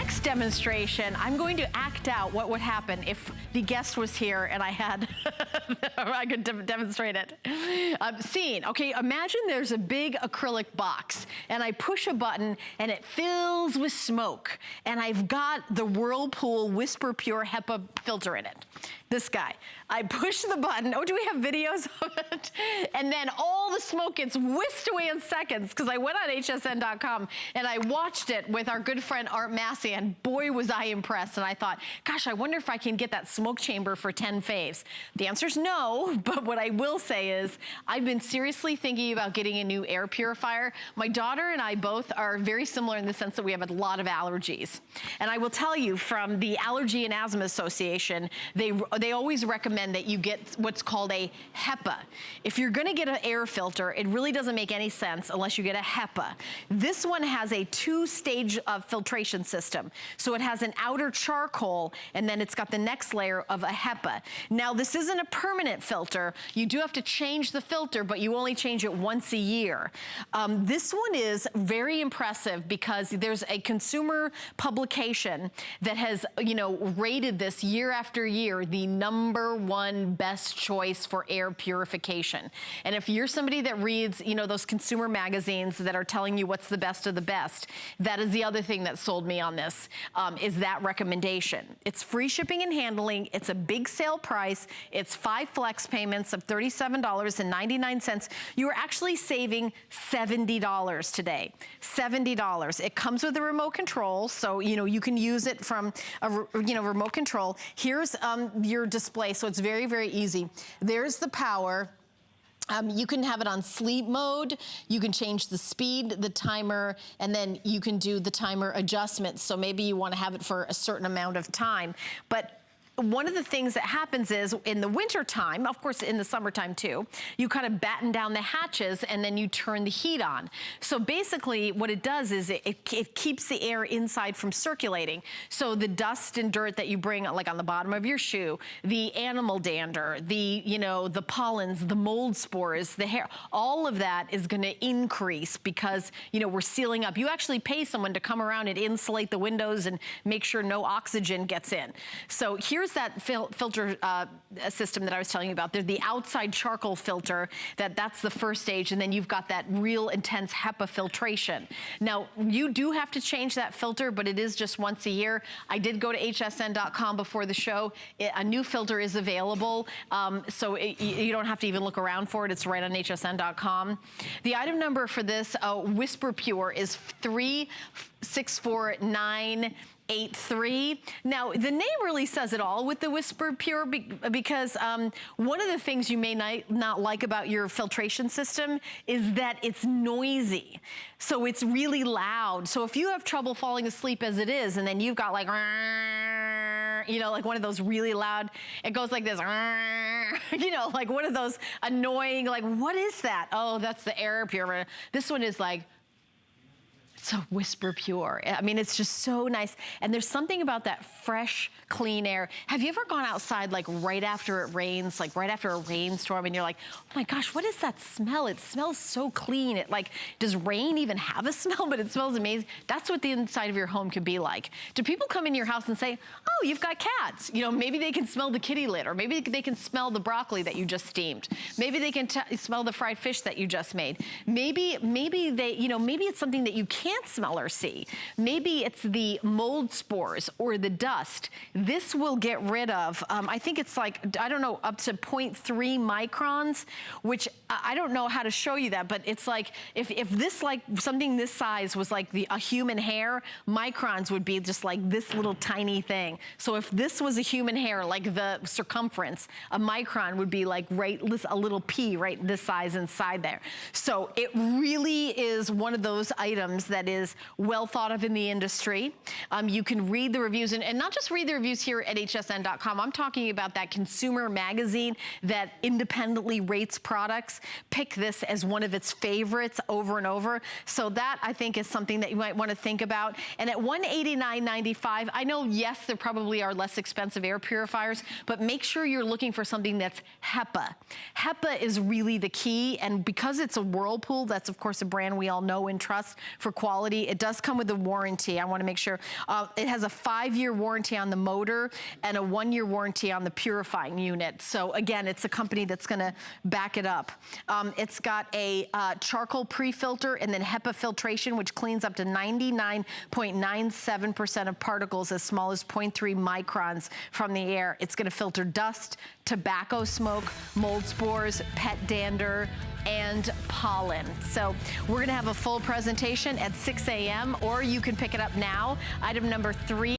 next demonstration, I'm going to act out what would happen if the guest was here and I had, I could demonstrate it. Scene, okay, imagine there's a big acrylic box and I push a button and it fills with smoke and I've got the Whirlpool Whispure Pure HEPA filter in it. This guy. I push the button. Oh, do we have videos of it? And then all the smoke gets whisked away in seconds because I went on hsn.com and I watched it with our good friend Art Massey, and boy was I impressed. And I thought, gosh, I wonder if I can get that smoke chamber for 10 faves. The answer's no, but what I will say is I've been seriously thinking about getting a new air purifier. My daughter and I both are very similar in the sense that we have a lot of allergies. And I will tell you, from the Allergy and Asthma Association, they always recommend that you get what's called a HEPA. If you're gonna get an air filter, it really doesn't make any sense unless you get a HEPA. This one has a two-stage filtration system. So it has an outer charcoal, and then it's got the next layer of a HEPA. Now, this isn't a permanent filter. You do have to change the filter, but you only change it once a year. This one is very impressive because there's a consumer publication that has, you know, rated this year after year the #1 best choice for air purification. And if you're somebody that reads, you know, those consumer magazines that are telling you what's the best of the best, that is the other thing that sold me on this, is that recommendation. It's free shipping and handling. It's a big sale price. It's 5 flex payments of $37.99. You are actually saving $70 today. $70. It comes with a remote control, so you know you can use it from a remote control. Here's your display, so it's very, very easy. There's the power. You can have it on sleep mode, you can change the speed, the timer, and then you can do the timer adjustments. So maybe you want to have it for a certain amount of time. But one of the things that happens is in the winter time, of course in the summertime too, you kind of batten down the hatches and then you turn the heat on. So basically what it does is it keeps the air inside from circulating. So the dust and dirt that you bring, like on the bottom of your shoe, the animal dander, the, you know, the pollens, the mold spores, the hair, all of that is gonna increase because, you know, we're sealing up. You actually pay someone to come around and insulate the windows and make sure no oxygen gets in. So here's that filter system that I was telling you about. There's the outside charcoal filter, that's the first stage, and then you've got that real intense HEPA filtration. Now, you do have to change that filter, but it is just once a year. I did go to hsn.com before the show. A new filter is available, so you don't have to even look around for it. It's right on hsn.com. The item number for this Whispure Pure is 364983. Now, the name really says it all with the Whispure Pure because one of the things you may not like about your filtration system is that it's noisy. So it's really loud. So if you have trouble falling asleep as it is, and then you've got like, you know, like one of those really loud, it goes like this, you know, like one of those annoying, like, what is that? Oh, that's the air purifier. This one is like, so Whispure Pure. I mean, it's just so nice. And there's something about that fresh, clean air. Have you ever gone outside like right after it rains, like right after a rainstorm, and you're like, oh my gosh, what is that smell? It smells so clean. It like, does rain even have a smell? But it smells amazing. That's what the inside of your home could be like. Do people come in your house and say, oh, you've got cats? You know, maybe they can smell the kitty litter. Maybe they can smell the broccoli that you just steamed. Maybe they can smell the fried fish that you just made. Maybe they, you know, maybe it's something that you can't smell or see. Maybe it's the mold spores or the dust. This will get rid of, I think it's like, I don't know, up to 0.3 microns, which I don't know how to show you that, but it's like, if this, like something this size was like a human hair, microns would be just like this little tiny thing. So if this was a human hair, like the circumference, a micron would be like right, a little pea right this size inside there. So it really is one of those items that is well thought of in the industry. You can read the reviews, and not just read the reviews here at hsn.com. I'm talking about that consumer magazine that independently rates products. Pick this as one of its favorites over and over. So that, I think, is something that you might want to think about. And at $189.95, I know, yes, there probably are less expensive air purifiers, but make sure you're looking for something that's HEPA. HEPA is really the key, and because it's a Whirlpool, that's of course a brand we all know and trust for quality quality. It does come with a warranty. I want to make sure. It has a 5-year warranty on the motor and a 1-year warranty on the purifying unit. So again, it's a company that's going to back it up. It's got a charcoal pre-filter and then HEPA filtration, which cleans up to 99.97% of particles as small as 0.3 microns from the air. It's going to filter dust, tobacco smoke, mold spores, pet dander, and pollen. So we're going to have a full presentation at 6 a.m. or you can pick it up now. Item number 3.